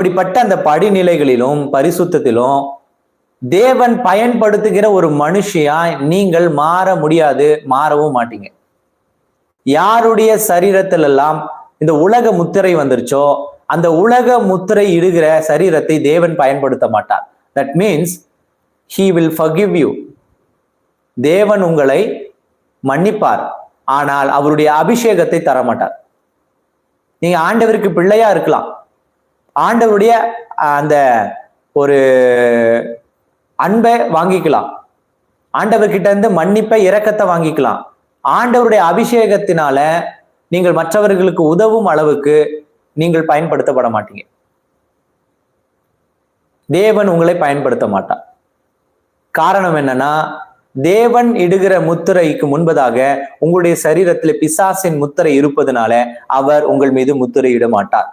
இப்படிப்பட்ட அந்த படிநிலைகளிலும் பரிசுத்தத்திலும் தேவன் பயன்படுத்துகிற ஒரு மனுஷியா நீங்கள் மாற முடியாது, மாறவும் மாட்டீங்க. யாருடைய சரீரத்தில் எல்லாம் இந்த உலக முத்திரை வந்துருச்சோ அந்த உலக முத்திரை இடுகிற சரீரத்தை தேவன் பயன்படுத்த மாட்டார். That means he will forgive you. தேவன் உங்களை மன்னிப்பார், ஆனால் அவருடைய அபிஷேகத்தை தரமாட்டார். நீங்க ஆண்டவருக்கு பிள்ளையா இருக்கலாம், ஆண்டவருடைய அந்த ஒரு அன்பை வாங்கிக்கலாம், ஆண்டவர்கிட்ட இருந்து மன்னிப்பை இரக்கத்தை வாங்கிக்கலாம். ஆண்டவருடைய அபிஷேகத்தினால நீங்கள் மற்றவர்களுக்கு உதவும் அளவுக்கு நீங்கள் பயன்படுத்தப்பட மாட்டீங்க. தேவன் உங்களை பயன்படுத்த மாட்டார். காரணம் என்னன்னா, தேவன் இடுகிற முத்திரைக்கு முன்பதாக உங்களுடைய சரீரத்தில் பிசாசின் முத்திரை இருப்பதனால அவர் உங்கள் மீது முத்திரையிட மாட்டார்.